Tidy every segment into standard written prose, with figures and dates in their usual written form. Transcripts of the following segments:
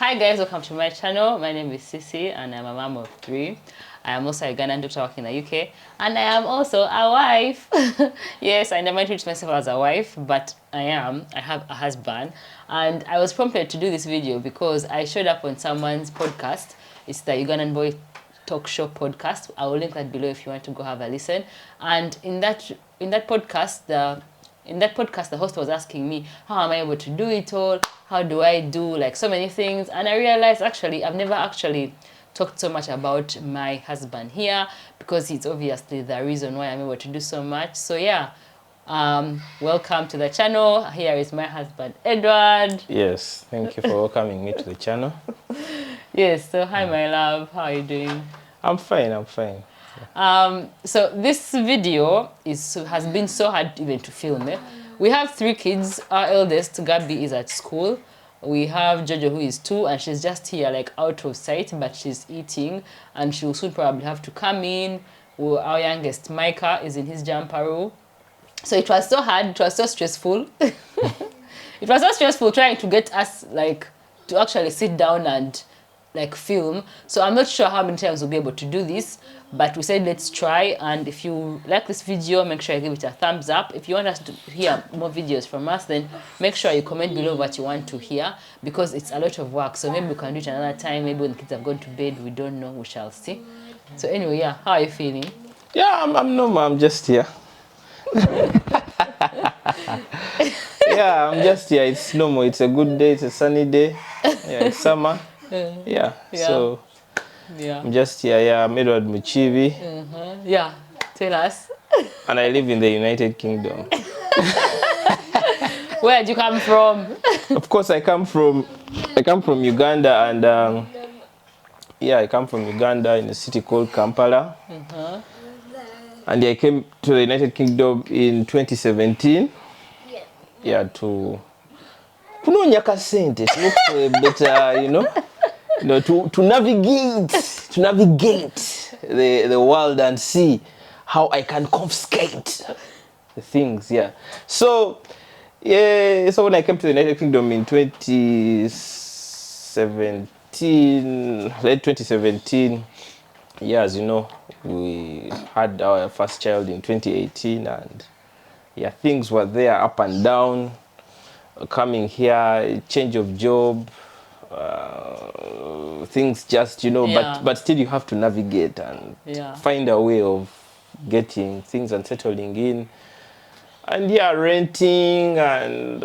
Hi guys, welcome to my channel. My name is Sissy and I'm a mom of 3. I am also a Ugandan doctor working in the UK and I am also a wife. Yes, I never introduced myself as a wife, but I have a husband, and I was prompted to do this video because I showed up on someone's podcast. It's the Ugandan Boy Talk Show podcast. I will link that below if you want to go have a listen. And in that podcast, the host was asking me, how am I able to do it all? How do I do like so many things? And I realized actually I've never actually talked so much about my husband here, because it's obviously the reason why I'm able to do so much. So yeah, welcome to the channel. Here is my husband, Edward. Yes, thank you for welcoming me to the channel. Yes, so hi my love, how are you doing? I'm fine. So this video has been so hard even to film. We have 3 kids. Our eldest, Gabby, is at school. We have Jojo, who is 2, and she's just here like out of sight, but she's eating, and she will soon probably have to come in. Our youngest, Micah, is in his jumper room. So it was so hard, it was so stressful. It was so stressful trying to get us like to actually sit down and like film. So I'm not sure how many times we'll be able to do this, but we said let's try. And if you like this video, make sure you give it a thumbs up. If you want us to hear more videos from us, then make sure you comment below what you want to hear, because it's a lot of work. So maybe we can do it another time, maybe when the kids have gone to bed, we don't know, we shall see. So anyway, yeah, how are you feeling? Yeah, I'm normal. I'm just here. Yeah, I'm just here. It's normal. It's a good day. It's a sunny day. Yeah, it's summer. Yeah. So Yeah. I'm just here. Yeah, I'm Edward Muchivi. Yeah, tell us. And I live in the United Kingdom. Where did you come from? Of course, I come from Uganda, and yeah, I come from Uganda in a city called Kampala. And I came to the United Kingdom in 2017. Yeah, to kunonya kasente, to look for a better, to navigate the world and see how I can confiscate the things. Yeah. So yeah, so when I came to the United Kingdom in 2017, late 2017, yeah, as you know, we had our first child in 2018, and yeah, things were there up and down. Coming here, change of job, things just, Yeah. but still you have to navigate and find a way of getting things and settling in. And yeah, renting and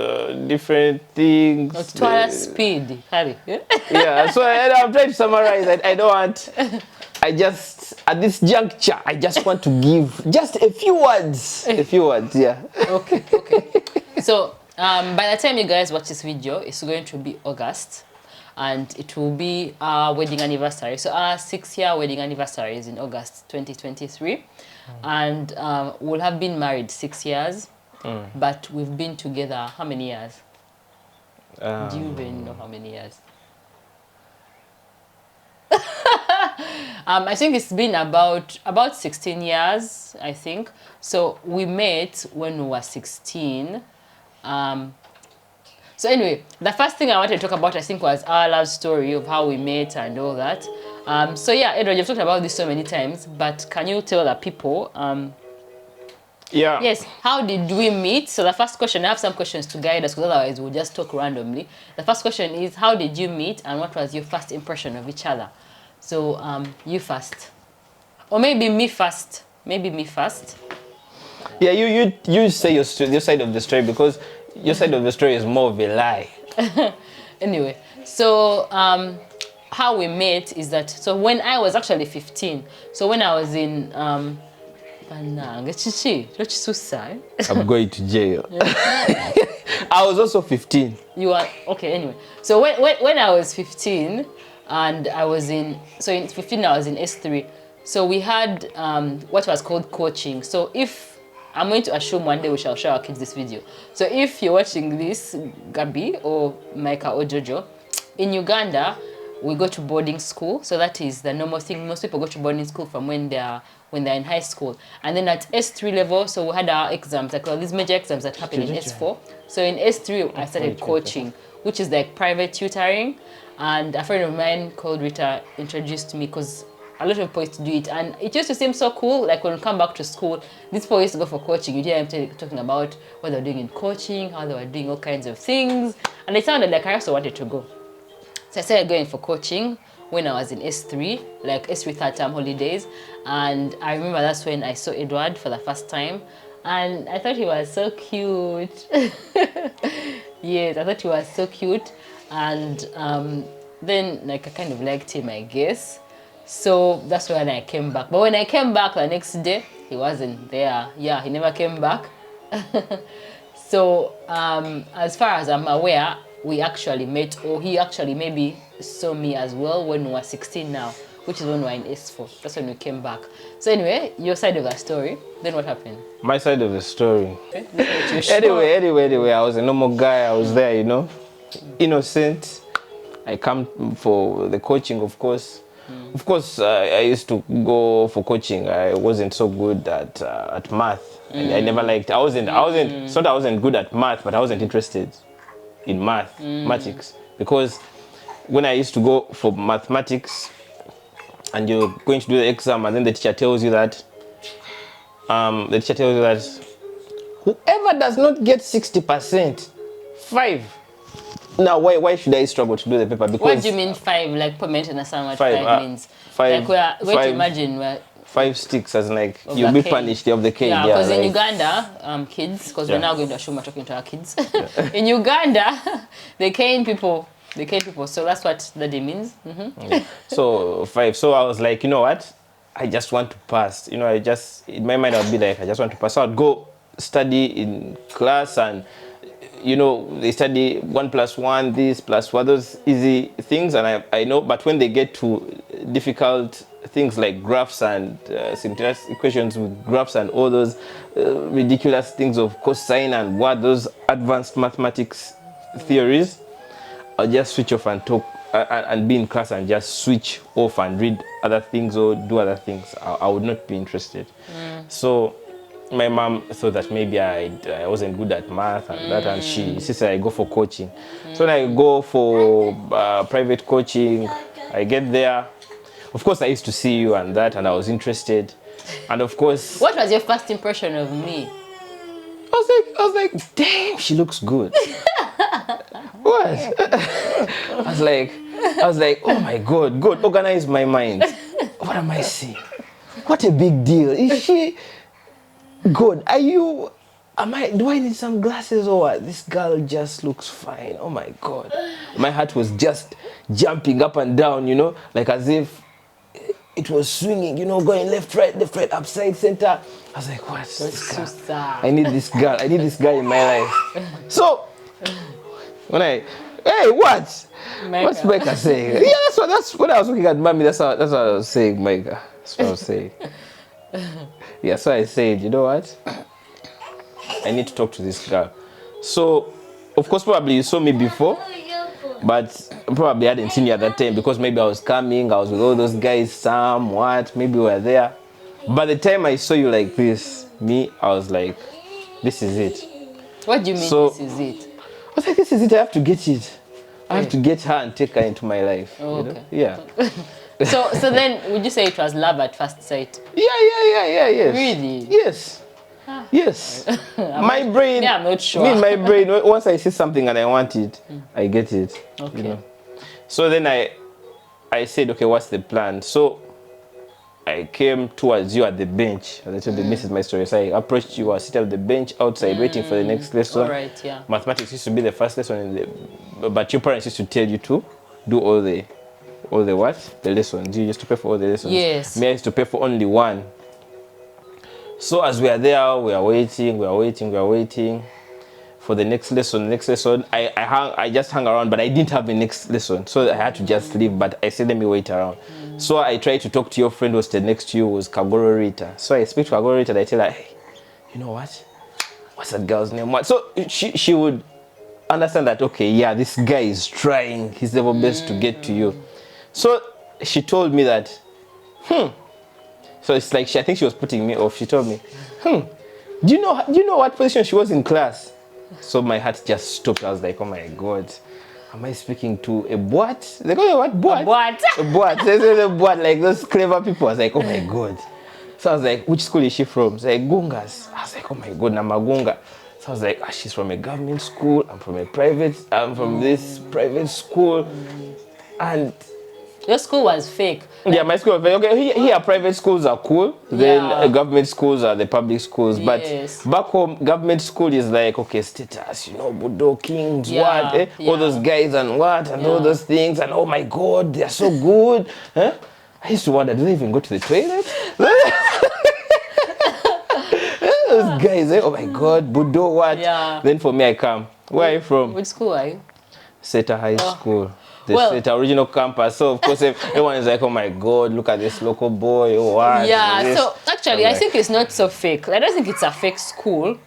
different things. Speed, hurry. Yeah, so I'm trying to summarize that. At this juncture, I just want to give just a few words. Yeah. Okay. So, by the time you guys watch this video, it's going to be August, and it will be our wedding anniversary. So our 6-year wedding anniversary is in August 2023. And we'll have been married 6 years, but we've been together how many years? Do you even know how many years? I think it's been about 16 years, I think. So we met when we were 16. So anyway, the first thing I wanted to talk about, I think, was our love story of how we met and all that. So yeah, Edward, you've talked about this so many times, but can you tell the people, Yeah. yes, how did we meet? So the first question, I have some questions to guide us, because otherwise we'll just talk randomly. The first question is, how did you meet, and what was your first impression of each other? So you first, or maybe me first. Yeah, you say your side of the story, because your side of the story is more of a lie. Anyway, so how we met is that, so when I was actually 15, so when I was in I'm going to jail. I was also 15. You are okay. Anyway, so when I was 15, and I was in 15 I was in S3. So we had what was called coaching. So if I'm going to assume one day we shall show our kids this video. So if you're watching this, Gabi or Micah or Jojo, in Uganda, we go to boarding school. So that is the normal thing. Most people go to boarding school from when they're in high school. And then at S3 level, so we had our exams, like all these major exams that happen in S4. So in S3, I started coaching, which is like private tutoring. And a friend of mine called Rita introduced me because a lot of people used to do it. And it used to seem so cool. Like when we come back to school, these people used to go for coaching. You hear them talking about what they're doing in coaching, how they were doing all kinds of things. And it sounded like I also wanted to go. So I started going for coaching when I was in S3, like S3 third term holidays. And I remember that's when I saw Edward for the first time. And I thought he was so cute. Yes, I thought he was so cute. And then like I kind of liked him, I guess. So that's when I came back. But when I came back the next day, he wasn't there. Yeah, he never came back. So as far as I'm aware, we actually met, or he actually maybe saw me as well when we were 16 now, which is when we were in S4. That's when we came back. So anyway, your side of the story, then what happened? My side of the story. Okay. Anyway, I was a normal guy. I was there, you know, innocent. I come for the coaching, of course. Of course, I used to go for coaching. I wasn't so good at math. I never liked. I wasn't. It's not that I wasn't good at math, but I wasn't interested in mathematics, because when I used to go for mathematics, and you're going to do the exam, and then the teacher tells you that whoever does not get 60%, 5. Now, why should I struggle to do the paper? Because what do you mean 5? Like, per minute, understand what 5 means. 5. Like, we're going to imagine we're 5 sticks, as in like you'll be punished of the cane. Yeah, because in like, Uganda, kids, because we're now going to assume we're talking to our kids. In Uganda, they cane people. So that's what that means. Yeah. So 5. So I was like, you know what? I just want to pass. You know, in my mind, I'd be like, I just want to pass. So I'd go study in class, and you know, they study 1 + 1, this plus what, those easy things, and I know. But when they get to difficult things like graphs and simultaneous equations with graphs and all those ridiculous things of cosine and what, those advanced mathematics theories, I'll just switch off and talk and be in class and just switch off and read other things or do other things. I would not be interested. So my mom thought that maybe I wasn't good at math and that, and she insisted I go for coaching. So when I go for private coaching, I get there. Of course, I used to see you and that, and I was interested. And of course, what was your first impression of me? I was like, damn, she looks good. What? I was like, oh my God, God, organize my mind. What am I seeing? What a big deal. Is she good? Do I need some glasses or what? This girl just looks fine. Oh my God. My heart was just jumping up and down, you know, like as if it was swinging, you know, going left, right, upside, center. I was like, what? This girl? So sad. I need this girl. I need this guy in my life. So hey, what? Micah. What's Micah saying? Yeah, that's when I was looking at mommy. That's what I was saying, Micah. That's what I was saying. Yeah, so I said, you know what? I need to talk to this girl. So, of course, probably you saw me before, but probably I hadn't seen you at that time because maybe I was coming, I was with all those guys, Sam, maybe we were there. By the time I saw you like this, I was like, this is it. What do you mean, this is it? I was like, this is it, I have to get it. I have to get her and take her into my life. Oh, you know? okay. Yeah. So then, would you say it was love at first sight? Yeah, yes. Really? Yes. Yes. My brain. Yeah, I'm not sure. My brain, once I see something and I want it, I get it. Okay. You know? So then I said, okay, what's the plan? So I came towards you at the bench. As I told you, this is my story. So I approached you, I was sitting at the bench outside waiting for the next lesson. All right, yeah. Mathematics used to be the first lesson, but your parents used to tell you to do all the what? The lessons. You used to pay for all the lessons. Yes. Me, I used to pay for only one. So as we are there, we are waiting for the next lesson. I just hung around, but I didn't have the next lesson. So I had to just leave, but I said, let me wait around. So I tried to talk to your friend who was next to you, was Kagoro Rita. So I speak to Kagoro Rita and I tell her, hey, you know what? What's that girl's name? What? So she would understand that, okay, yeah, this guy is trying his level best to get to you. So she told me that, So it's like I think she was putting me off. She told me, do you know what position she was in class? So my heart just stopped. I was like, oh my God, am I speaking to a boat? They call it what? Boat? A boat. A boat. They say a boat, like those clever people. I was like, oh my God. So I was like, which school is she from? She's like, Gungas. I was like, oh my God, Namagunga. So I was like, she's from a government school. I'm from this private school. And your school was fake. yeah, my school was fake. Okay, here private schools are cool. Then government schools are the public schools. Yes. But back home, government school is like, okay, status, Budo Kings, what? All those guys and what? And all those things. And oh my God, they're so good. Huh? I used to wonder, do they even go to the toilet? Those guys, oh my God, Budo what? Yeah. Then for me, I come. Where are you from? Which school are you? Seta High School. The original campus. So of course everyone is like, oh my God, look at this local boy. Oh, what? Yeah, so actually I think it's not so fake. I don't think it's a fake school.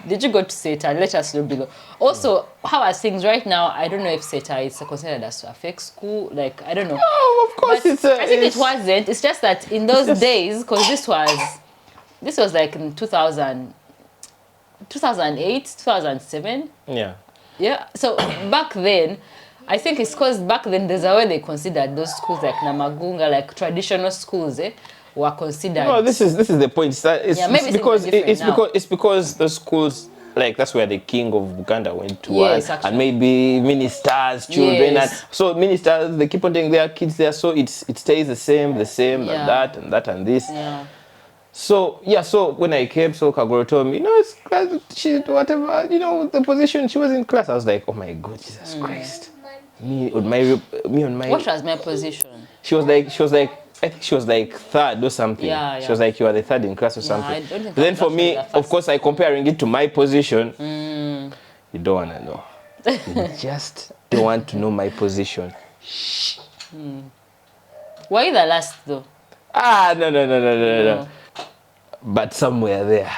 Did you go to SETA? Let us know below. Also, how are things right now? I don't know if SETA is considered as a fake school. Like, I don't know. No, of course but I think it wasn't. It's just that in those days, because this was like in 2008, 2007. Yeah. Yeah. So back then, I think it's because back then there's a way they considered those schools like Namagunga, like traditional schools, were considered. No, this is the point. It's because the schools, like that's where the king of Uganda went to, and maybe ministers, children, and so ministers they keep on taking their kids there, so it stays the same, and that and this. Yeah. So when I came, so Kagoro told me, it's she whatever, the position she was in class. I was like, oh my God, Jesus Christ. Me on my. What was my position? She was like, I think she was like third or something. Yeah. She was like, you are the third in class or something. I don't think then for me, of course, I comparing it to my position. You don't want to know. You just don't want to know my position. Shh. Were you the last though? No. But somewhere there.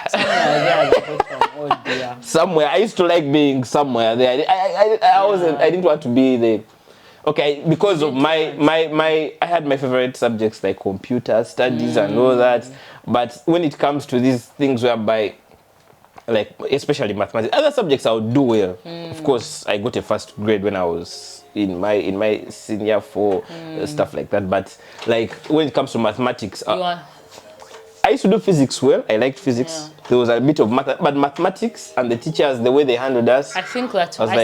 Oh dear. Somewhere. I used to like being somewhere there. I didn't want to be the. Okay, because of I had my favorite subjects like computer studies and all that. But when it comes to these things whereby, like especially mathematics, other subjects I would do well. Of course, I got a first grade when I was in my senior 4, stuff like that. But like when it comes to mathematics, I used to do physics well. I liked physics. Yeah. There was a bit of math, but mathematics and the teachers, the way they handled us. I think that was it.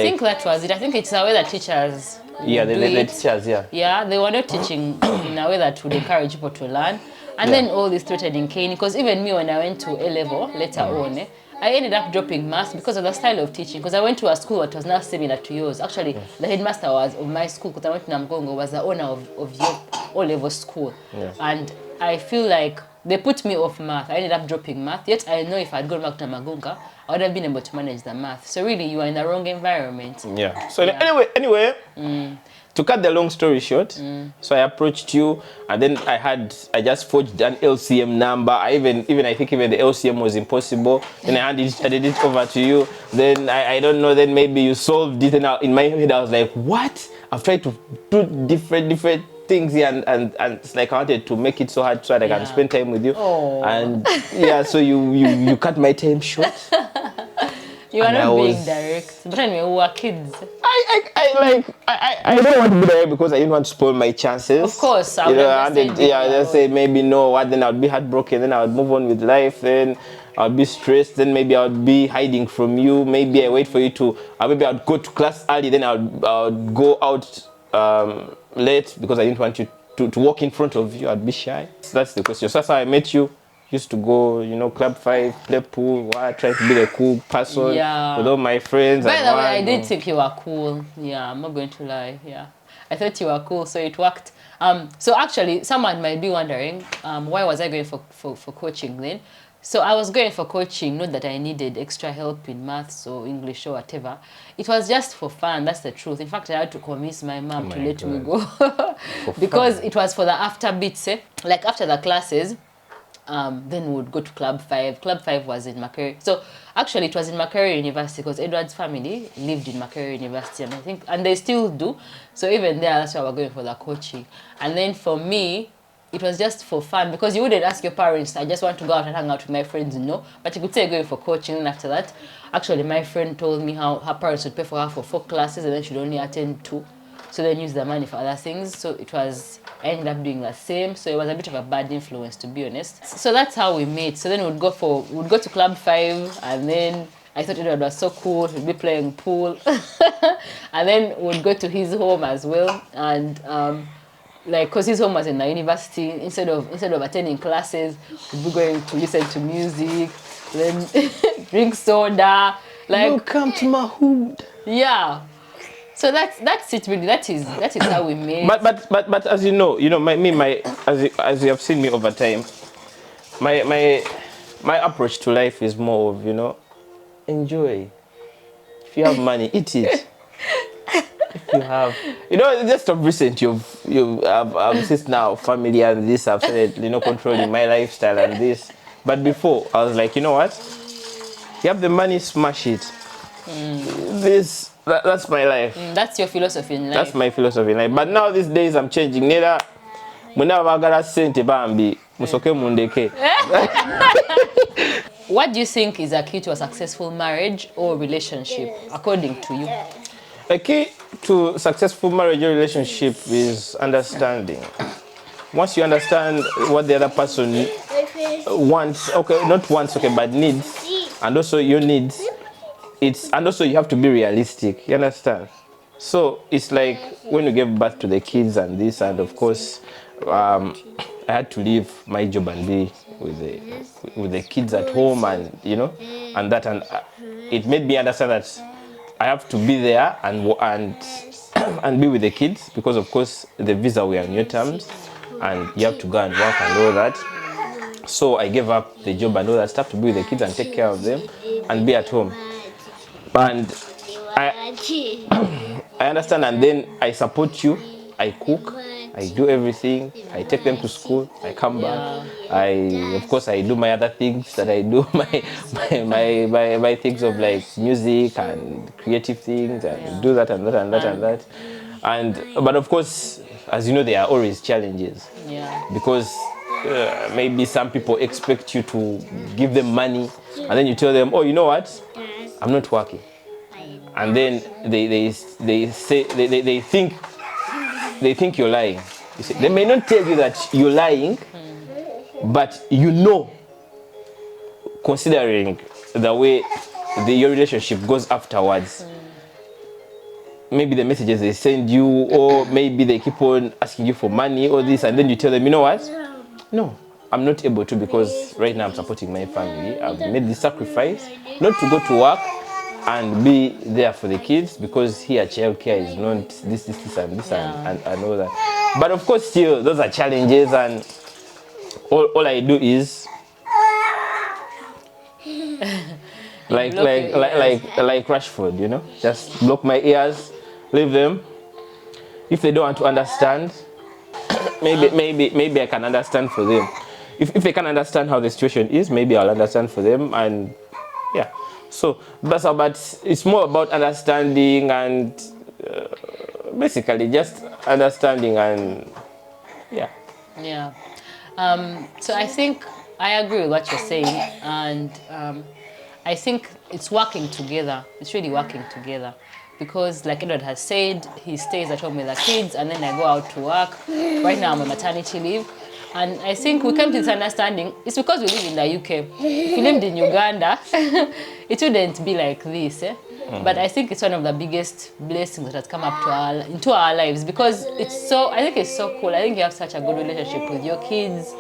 I think it's the way that teachers. The teachers, Yeah, they were not teaching in a way that would encourage people to learn. And then all this threatening cane, because even me when I went to A level later on, I ended up dropping maths because of the style of teaching. Because I went to a school that was not similar to yours. Actually, the headmaster of my school, because I went to Namgongo, was the owner of your O-level school. Yeah. And I feel like they put me off math. I ended up dropping math. Yet I know if I'd gone back to Namagunga, I would have been able to manage the math. So really, you are in the wrong environment. Yeah. So anyway, to cut the long story short, so I approached you, and then I just forged an LCM number. I think even the LCM was impossible. Then I did it over to you. Then I don't know. Then maybe you solved it. And in my head I was like, what? I've tried to do different things here, and it's like I wanted to make it so hard so that I can spend time with you. Oh. And so you cut my time short. You are not being direct. But anyway, we were kids. I don't want to be direct because I didn't want to spoil my chances. Of course, I would just say maybe no, then I would be heartbroken, then I would move on with life, then I would be stressed, then maybe I would be hiding from you, maybe I wait for you to, maybe I would go to class early, then I would go out late because I didn't want you to walk in front of you. I'd be shy. So that's the question. So that's how I met you. Used to go, Club 5, play pool, trying to be the cool person with all my friends. By the way, I did think you were cool. Yeah, I'm not going to lie. Yeah, I thought you were cool, so it worked. So actually, someone might be wondering, why was I going for coaching then? So I was going for coaching, not that I needed extra help in maths or English or whatever. It was just for fun, that's the truth. In fact, I had to convince my mom to let me go. Because it was for the after bits, like after the classes. then we would go to Club 5. Club 5 was in Makerere. So actually it was in Makerere University because Edward's family lived in Makerere University, and I think, and they still do. So even there, that's why we're going for the coaching. And then for me, it was just for fun, because you wouldn't ask your parents, I just want to go out and hang out with my friends, no. But you could say going for coaching, and after that, actually my friend told me how her parents would pay for her for 4 classes and then she'd only attend 2. So then use the money for other things. So it was, I ended up doing the same. So it was a bit of a bad influence, to be honest. So that's how we met. So then we'd go to Club 5, and then I thought Edward was so cool. We'd be playing pool. And then we'd go to his home as well. And like, because his home was in the university, instead of attending classes, we'd be going to listen to music, then drink soda. Like, welcome to my hood. Yeah. So that's it really. That is how we made. But as you know, as you have seen me over time, my approach to life is more of, enjoy. If you have money, eat it. If you have, just of recent, I've since now family and this, I've started, controlling my lifestyle and this. But before, I was like, you know what? You have the money, smash it. That's my life. That's your philosophy in life. That's my philosophy in life. But now these days I'm changing. Nera, munabagala sente bambi, musoke mundeke. What do you think is a key to a successful marriage or relationship, according to you? A key to successful marriage or relationship is understanding. Once you understand what the other person wants, but needs, and also your needs, and also you have to be realistic, you understand? So it's like when you gave birth to the kids and this, and of course, I had to leave my job and be with the kids at home, and it made me understand that I have to be there and be with the kids, because of course the visa were on your terms, and you have to go and work and all that. So I gave up the job and all that stuff to be with the kids and take care of them and be at home. And I understand, and then I support you. I cook, I do everything. I take them to school. I come back. Of course, I do my other things that I do, my things of like music and creative things, and do that and that and that and that. But of course, as you know, there are always challenges. Yeah. Because maybe some people expect you to give them money, and then you tell them, oh, you know what? I'm not working. And then they think you're lying. You see, they may not tell you that you're lying, but considering the way your relationship goes afterwards, maybe the messages they send you, or maybe they keep on asking you for money or this, and then you tell them, you know what? No, I'm not able to, because right now I'm supporting my family. I've made the sacrifice not to go to work and be there for the kids, because here childcare is not this and this and all that. But of course, still those are challenges, and all I do is like Rashford, just block my ears, leave them. If they don't want to understand, maybe I can understand for them. If I can understand how the situation is, maybe I'll understand for them, and yeah. So that's about. It's more about understanding and basically just understanding, and yeah. Yeah. So I think I agree with what you're saying, and I think it's working together. It's really working together, because like Edward has said, he stays at home with the kids, and then I go out to work. Right now I'm on maternity leave. And I think we came to this understanding. It's because we live in the UK. If we lived in Uganda, it wouldn't be like this. But I think it's one of the biggest blessings that has come up into our lives, because I think it's so cool. I think you have such a good relationship with your kids,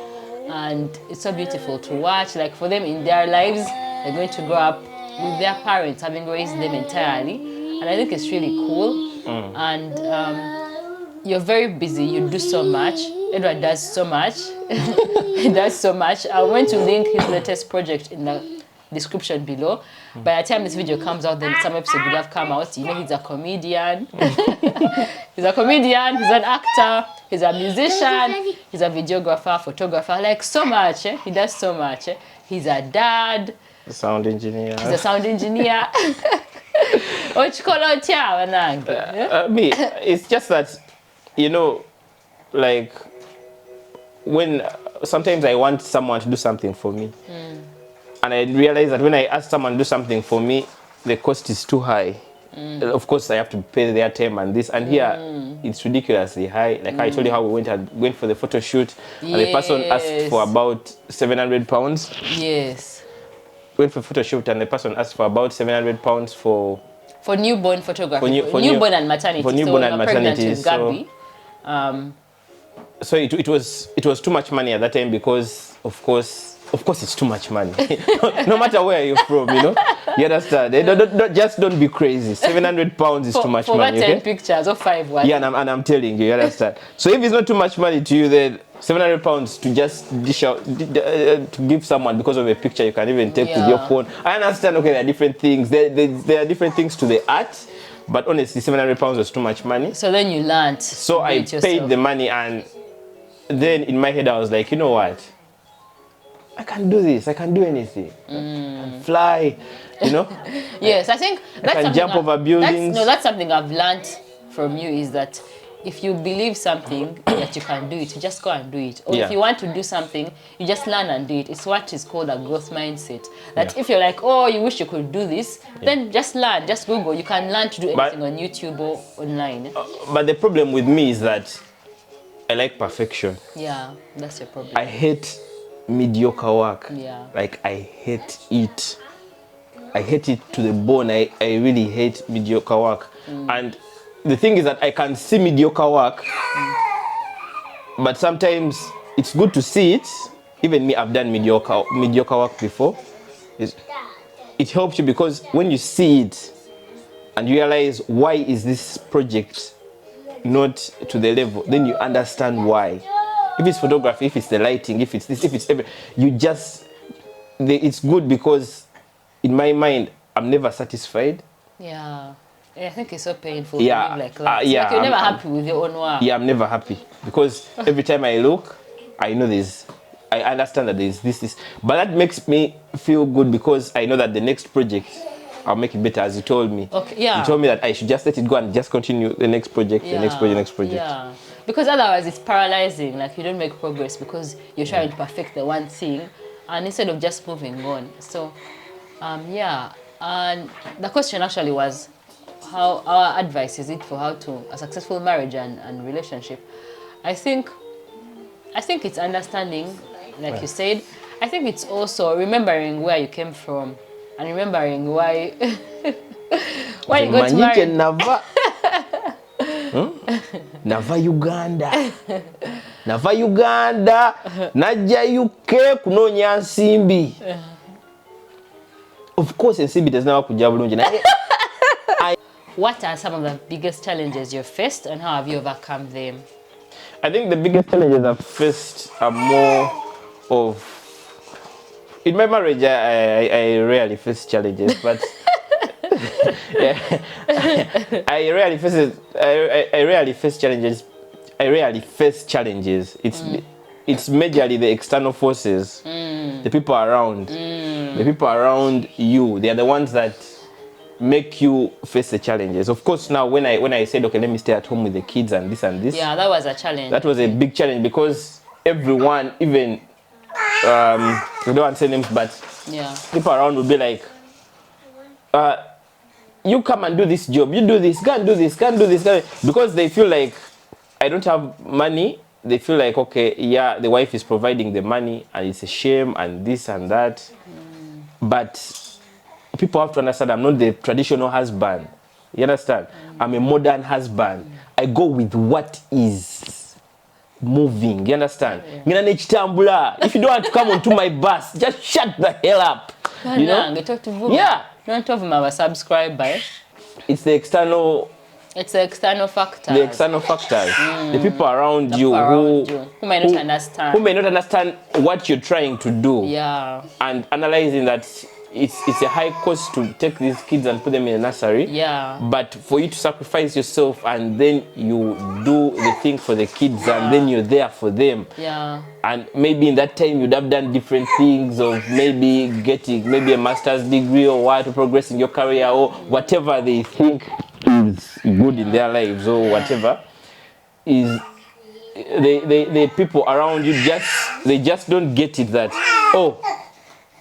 and it's so beautiful to watch. Like, for them in their lives, they're going to grow up with their parents having raised them entirely. And I think it's really cool. And you're very busy. You do so much. Edward does so much. He does so much. I went to link his latest project in the description below. By the time this video comes out, then some episode will have come out. You know, he's a comedian. He's a comedian, he's an actor, he's a musician, he's a videographer, photographer, like so much. He does so much. He's a dad. Sound engineer. He's a sound engineer. Me, it's just that, you know, like when sometimes I want someone to do something for me, and I realize that when I ask someone to do something for me, the cost is too high. Of course, I have to pay their time and this, and here it's ridiculously high. Like I told you how we went for the photo shoot, and the person asked for about £700. Yes. Went for photo shoot, and the person asked for about £700 for newborn photography, for newborn and maternity. For newborn and maternity. With Gabby. So it was too much money at that time, because of course it's too much money. No matter where you're from, you know, you understand. Don't be crazy. £700 is too much money. For 10 okay? pictures or 5 ones. Yeah, and I'm telling you, you understand. So if it's not too much money to you, then £700 to just dish out to give someone because of a picture you can even take with your phone. I understand. Okay, there are different things. There are different things to the art, but honestly, £700 was too much money. So then you learned. So I paid the money, and then in my head I was like, you know what? I can do this. I can do anything. I can fly, you know. Yes, I think that's I can jump over buildings. That's something I've learned from you, is that if you believe something that you can do it, you just go and do it. Or if you want to do something, you just learn and do it. It's what is called a growth mindset. That if you're like, oh, you wish you could do this, then just learn, just Google. You can learn to do anything on YouTube or online. But the problem with me is that I like perfection. Yeah, that's your problem. I hate mediocre work. Yeah. Like I hate it. I hate it to the bone. I really hate mediocre work. And the thing is that I can see mediocre work, but sometimes it's good to see it. Even me, I've done mediocre work before. It helps you, because when you see it and you realize, why is this project not to the level, then you understand why. If it's photography, if it's the lighting, if it's this, if it's it's good, because in my mind, I'm never satisfied. Yeah. I think it's so painful. Yeah. Like that. Like you're never happy with your own work. Yeah, I'm never happy, because every time I look, I know I understand that there's this. But that makes me feel good, because I know that the next project, I'll make it better, as you told me. Okay, yeah. You told me that I should just let it go and just continue the next project, the next project. Yeah. Because otherwise it's paralyzing. Like you don't make progress because you're trying to perfect the one thing, and instead of just moving on. So, yeah. And the question actually was, how our advice is it for how to a successful marriage and relationship. I think it's understanding, like you said. I think it's also remembering where you came from and remembering why you got married. Nava Uganda najja UK kunoonya nsimbi. Of course ensimbi tezinaba kujja bulungi naye. What are some of the biggest challenges you've faced, and how have you overcome them? I think the biggest challenges I've faced are more of... In my marriage, I rarely face challenges, but... I rarely face challenges. It's majorly the external forces, the people around. The people around you, they are the ones that make you face the challenges. Of course, now when I said, okay, let me stay at home with the kids and this and this. Yeah, that was a challenge. That was a big challenge, because everyone, even we don't want to say names, but people around would be like, you come and do this job, you do this, go and do this, go and do this, because they feel like I don't have money. They feel like, okay, yeah, the wife is providing the money and it's a shame and this and that. But people have to understand, I'm not the traditional husband. You understand? I'm a modern husband. I go with what is moving. You understand? If you don't want to come onto my bus, just shut the hell up. You know? Yeah. Don't talk about our subscriber. It's the external. It's the external factors. The external factors. The people around you who may not understand. Who may not understand what you're trying to do. Yeah. And analyzing that it's a high cost to take these kids and put them in a nursery. Yeah. But for you to sacrifice yourself and then you do the thing for the kids and then you're there for them. Yeah. And maybe in that time you'd have done different things of maybe getting maybe a master's degree or what, to progress in your career or whatever they think is good in their lives or whatever. Is the people around you just don't get it that, oh,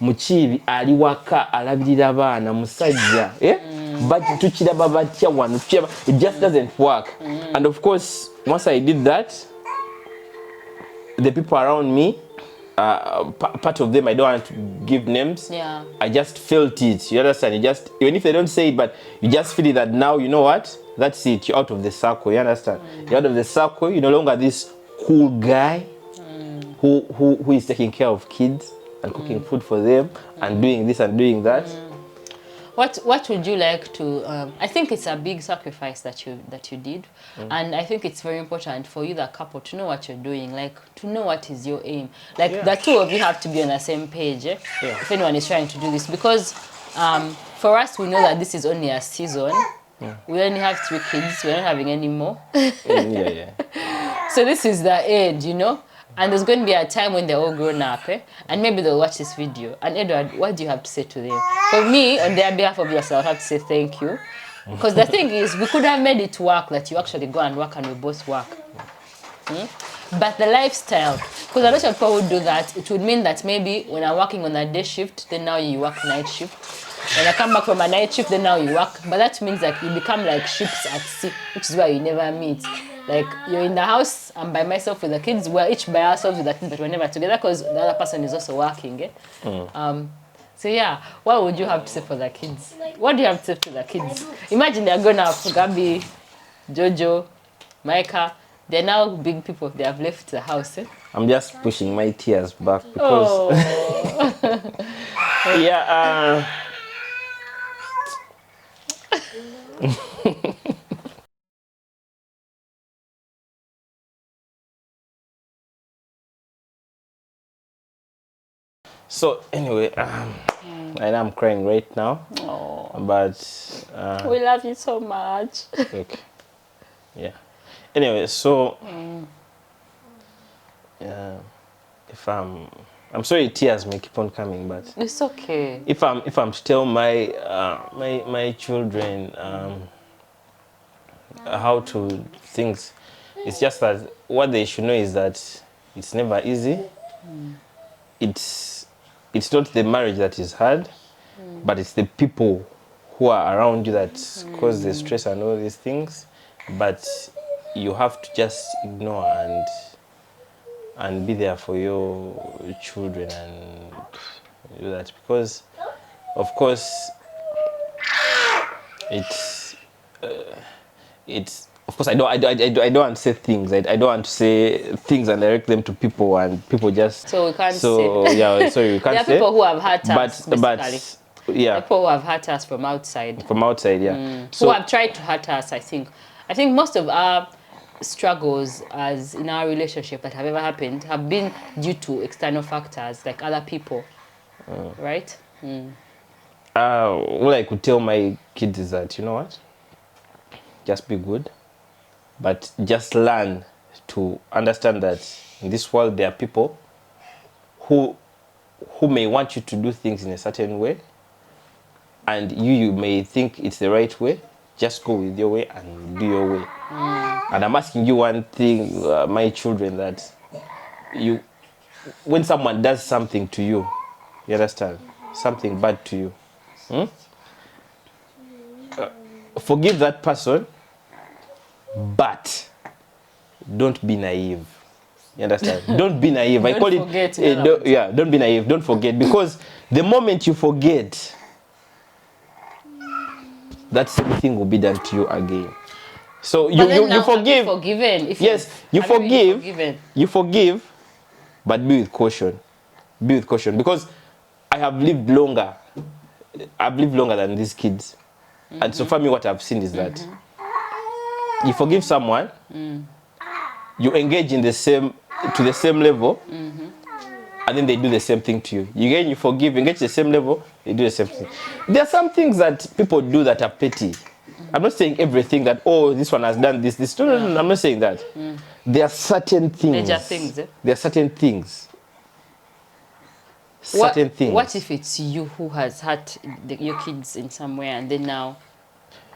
muchibi ali waka alabirira abaana musajja but tukiraba batya wano it just doesn't work. And of course once I did that, the people around me, part of them I don't want to give names. Yeah. I just felt it. You understand? You just, even if they don't say it, but you just feel it that now, you know what? That's it. You're out of the circle. You understand? You're out of the circle. You're no longer this cool guy who is taking care of kids and cooking food for them and doing this and doing that. What would you like to? I think it's a big sacrifice that you did, and I think it's very important for you, the couple, to know what you're doing, like to know what is your aim. Like the two of you have to be on the same page. If anyone is trying to do this, because for us, we know that this is only a season. We only have 3 kids. We're not having any more. So this is the end, you know. And there's going to be a time when they're all grown up, and maybe they'll watch this video. And Edward, what do you have to say to them? For me, on their behalf of yourself, I have to say thank you. Because the thing is, we could have made it work that you actually go and work and we both work. But the lifestyle, because a lot of people would do that, it would mean that maybe when I'm working on a day shift, then now you work night shift. When I come back from a night shift, then now you work. But that means that you become like ships at sea, which is why you never meet. Like, you're in the house, I'm by myself with the kids. We're each by ourselves with the kids, but we're never together because the other person is also working. So yeah, what would you have to say for the kids? What do you have to say to the kids? Imagine they're grown up, Gabi, Jojo, Micah. They're now big people. They have left the house. I'm just pushing my tears back because... yeah. So anyway, I know I'm crying right now, but we love you so much. Okay. Yeah. Anyway, so if I'm sorry, tears may keep on coming, but it's okay. If I'm to tell my my children how to things, it's just that what they should know is that it's never easy. It's not the marriage that is hard, but it's the people who are around you that cause the stress and all these things. But you have to just ignore and be there for your children and do that, because of course it's of course I don't want to say things. I don't want to say things and direct them to people, and people just... So we can't say. Yeah, sorry, we can't say. There are people who have hurt us, but yeah. People who have hurt us from outside. From outside, yeah. So, who have tried to hurt us, I think. I think most of our struggles as in our relationship that have ever happened have been due to external factors, like other people, right? What I could tell my kids is that, you know what? Just be good. But just learn to understand that in this world there are people who may want you to do things in a certain way, and you may think it's the right way. Just go with your way and do your way. And I'm asking you one thing, my children, that when someone does something to you, you understand, something bad to you, forgive that person, but don't be naive. You understand? Don't be naive. I call forget, it. Don't be naive. Don't forget, because the moment you forget, that same thing will be done to you again. So you forgive. Forgiven. Yes, you forgive. You forgive, but be with caution. Be with caution, because I have lived longer. I've lived longer than these kids, and so for me, what I've seen is that you forgive someone, you engage in to the same level, and then they do the same thing to you. You forgive, you get to the same level, they do the same thing. There are some things that people do that are petty. I'm not saying everything that, oh, this one has done this. No, I'm not saying that. There are certain things. Major things, eh? There are certain things. Certain things. What if it's you who has hurt your kids in some way, and then now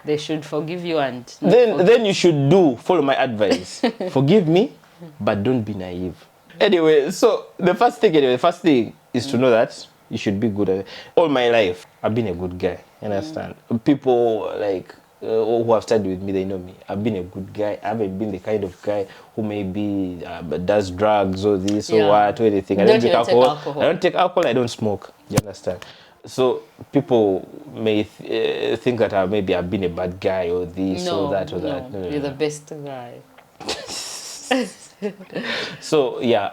they should forgive you and... Then you should follow my advice. Forgive me, but don't be naive. Anyway, so the first thing is to know that you should be good at it. All my life, I've been a good guy. You understand? People like who have studied with me, they know me. I've been a good guy. I haven't been the kind of guy who maybe does drugs or this or what or anything. I don't take alcohol. I don't take alcohol. I don't smoke. You understand? So people may think that maybe I've been a bad guy or this or that or that. No, you're the best guy. So yeah,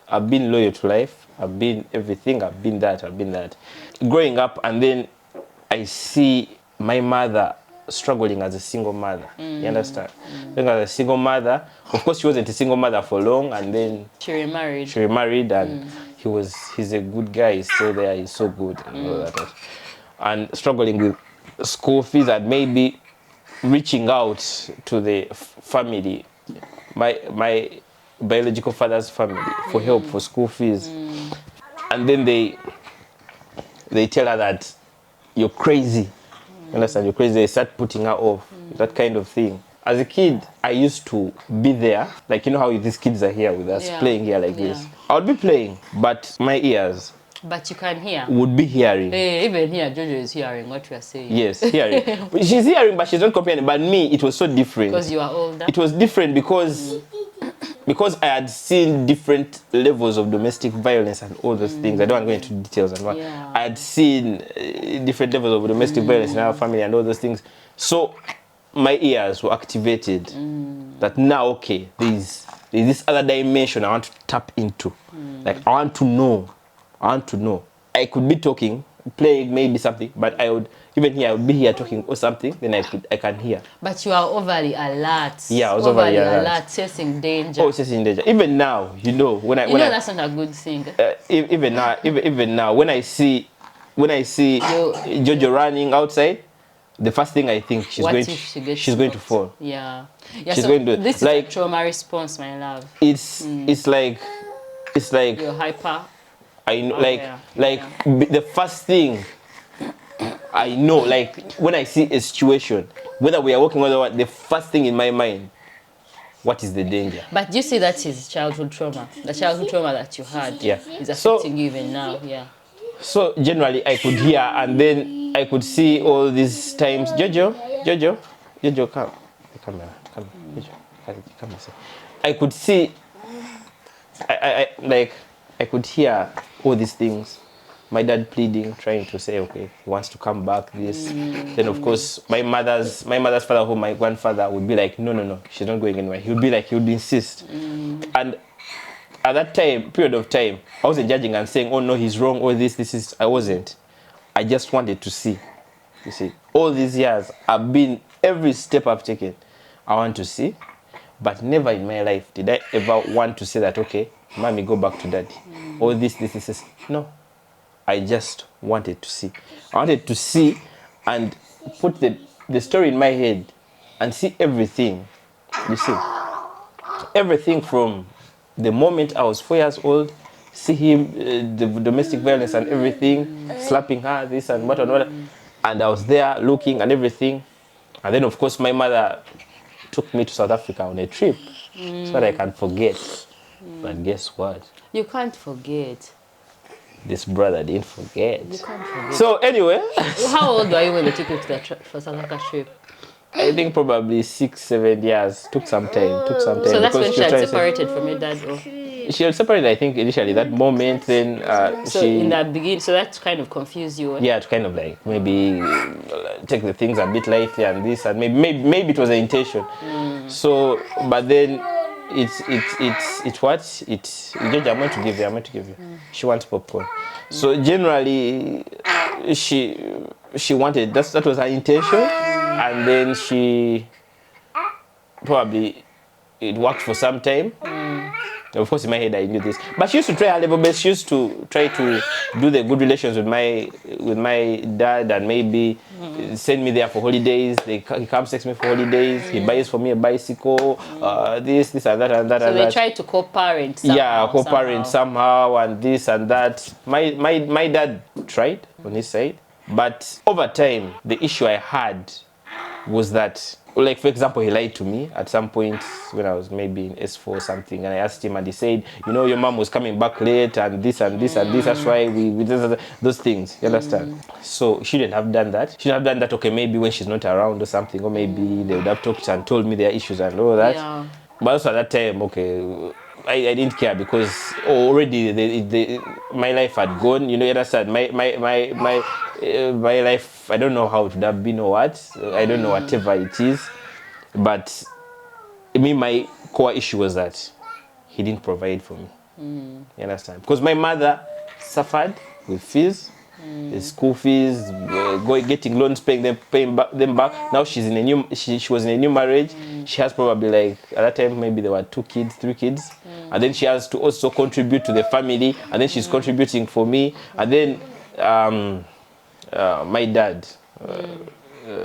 I've been loyal to life. I've been everything. I've been that. Growing up, and then I see my mother struggling as a single mother. You understand? As a single mother, of course, she wasn't a single mother for long, and then she remarried. And he's a good guy. He's still there. He's so good and all that. And struggling with school fees, and maybe reaching out to the family, my biological father's family, for help for school fees. And then they tell her that you're crazy. You understand? You're crazy. They start putting her off. That kind of thing. As a kid, I used to be there. Like, you know how these kids are here with us, playing here like this. I would be playing, but my ears... But you can hear. Would be hearing. Even here, Jojo is hearing what we are saying. Yes, hearing. She's hearing, but she's not comparing. But me, it was so different. Because you are older? It was different because I had seen different levels of domestic violence and all those things. I don't want to go into details and what. Yeah. I had seen different levels of domestic violence in our family and all those things. So my ears were activated that now, okay, there's this other dimension I want to tap into. Like, I want to know. I could be talking, playing maybe something, but I would be here talking or something, then I can hear. But you are overly alert. Yeah, I was overly alert, sensing danger. Oh, sensing danger. Even now, that's not a good thing. Even now, when I see Jojo running outside, the first thing I think she's going to fall. Yeah. She's going to, this is a trauma response, my love. It's like you're hyper. I know, the first thing I know, like when I see a situation, whether we are walking or what, the first thing in my mind, what is the danger? But you see that is childhood trauma. The childhood trauma that you had is affecting you even now. Yeah. So generally I could hear, and then I could see all these times. Jojo, come. Jojo, come. I could see, I could hear all these things. My dad pleading, trying to say, okay, he wants to come back, this. Then, of course, my mother's father, who my grandfather, would be like, no, she's not going anywhere. He would insist. And at that period of time, I wasn't judging and saying, oh, no, he's wrong, or this is, I wasn't. I just wanted to see. You see, all these years, every step I've taken, I want to see. But never in my life did I ever want to say that, okay, mommy, go back to daddy. All this. No. I just wanted to see. I wanted to see and put the story in my head and see everything. You see? Everything from the moment I was 4 years old, see him, the domestic violence and everything, slapping her, this and what and what. And I was there looking and everything. And then, of course, my mother took me to South Africa on a trip so that I can forget. But guess what? You can't forget. This brother didn't forget. You can't forget. So anyway. How old were you when they took you to the for South Africa trip? I think probably 6-7 years. Took some time. So that's when she had separated from your dad? Or? She had separated, I think, initially. That moment, then in that beginning, so that kind of confused you? Yeah, to kind of like maybe take the things a bit lightly and this, and maybe it was the intention. So, but then it's what? Georgia, I'm going to give you. She wants popcorn. So generally, she wanted, that was her intention, and then she probably, it worked for some time, Of course, in my head, I knew this. But she used to try her level best. She used to try to do the good relations with my dad, and maybe send me there for holidays. He comes text me for holidays. He buys for me a bicycle. This and that and that. So and they that. try to co-parent somehow. Yeah, co-parent somehow, and this and that. My dad tried on his side, but over time, the issue I had was that, like, for example, he lied to me at some point when I was maybe in S4 or something, and I asked him, and he said, you know, your mom was coming back late, and this and this and this, that's why we those things, you understand? So she didn't have done that. She didn't have done that, okay, maybe when she's not around or something, or maybe they would have talked and told me their issues and all that. Yeah. But also at that time, okay, I didn't care, because already my life had gone, you know, you understand? My life, I don't know how it would have been or what. I don't know, whatever it is. But I mean, my core issue was that he didn't provide for me. You understand? Because my mother suffered with fees, the school fees, getting loans, paying them back. Now she's in a new, she was in a new marriage. She has probably, like, at that time, maybe there were 2 kids, 3 kids. And then she has to also contribute to the family. And then she's contributing for me. And then my dad.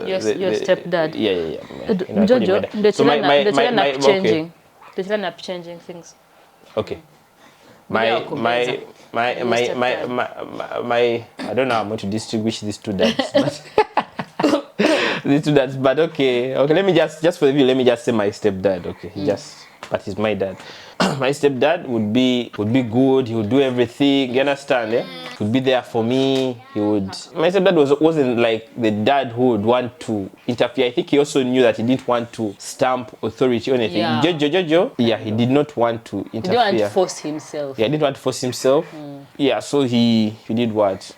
Your stepdad. Yeah. You know, Jojo, the so children are changing. okay. The children are changing things. Okay. Yeah, My I don't know how I'm going to distinguish these 2 dads, but these 2 dads, but okay, let me just for the view, let me just say my stepdad, okay, but he's my dad. My stepdad would be good. He would do everything, you understand, eh? He would be there for me. My stepdad wasn't like the dad who would want to interfere. I think he also knew that he didn't want to stamp authority or anything. Yeah. Jojo, yeah, he did not want to interfere. He didn't want to force himself. Yeah, he didn't want to force himself. Yeah, so he did what?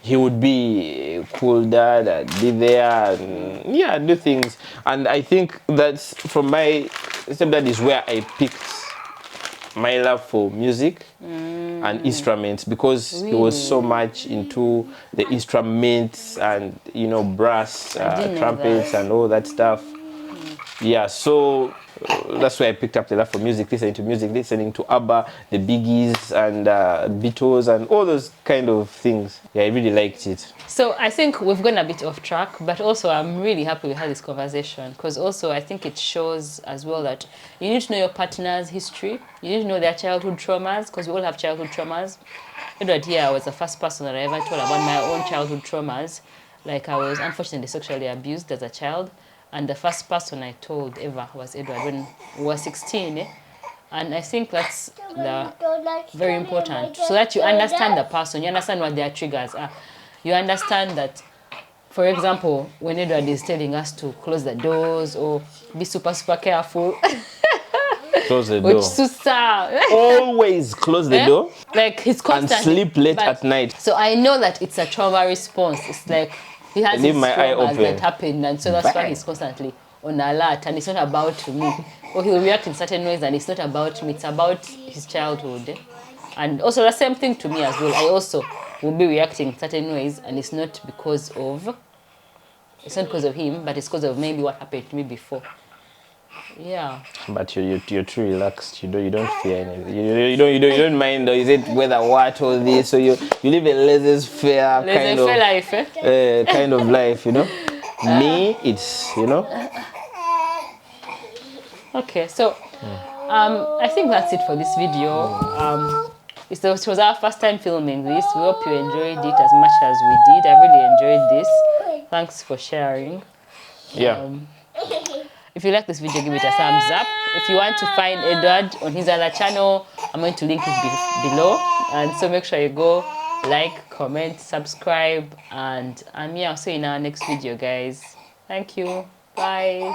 He would be a cool dad and be there and, yeah, do things. And I think that's, from my stepdad, is where I picked my love for music and instruments, because he was so much into the instruments and, you know, brass, trumpets and all that stuff. Yeah, so that's why I picked up the love for music, listening to ABBA, the Biggies and Beatles and all those kind of things. Yeah, I really liked it. So I think we've gone a bit off track, but also I'm really happy we had this conversation, because also I think it shows as well that you need to know your partner's history. You need to know their childhood traumas, because we all have childhood traumas. Edward here, I was the first person that I ever told about my own childhood traumas. Like, I was unfortunately sexually abused as a child. And the first person I told ever was Edward when we were 16. And I think that's very important, so that you understand the person, you understand what their triggers are. You understand that, for example, when Edward is telling us to close the doors or be super, super careful. Close the door. Which Susa. Always close the door. Like, he's constantly. And sleep late at night. So I know that it's a trauma response. It's like, he has his traumas that happened, and so that's why he's constantly on alert, and it's not about me. Or he'll react in certain ways, and it's not about me, it's about his childhood. And also the same thing to me as well. I also will be reacting in certain ways, and it's not because of him, but it's because of maybe what happened to me before. Yeah. But you're too relaxed. You don't fear anything. You don't mind. Is it whether what or this? So you live a laissez-faire kind of life, kind of life, you know. Me, it's, you know. Okay, so I think that's it for this video. It was our first time filming this. We hope you enjoyed it as much as we did. I really enjoyed this. Thanks for sharing. Yeah. If you like this video, give it a thumbs up. If you want to find Edward on his other channel, I'm going to link it below. And so make sure you go like, comment, subscribe, and yeah, I'll see you in our next video, guys. Thank you. Bye.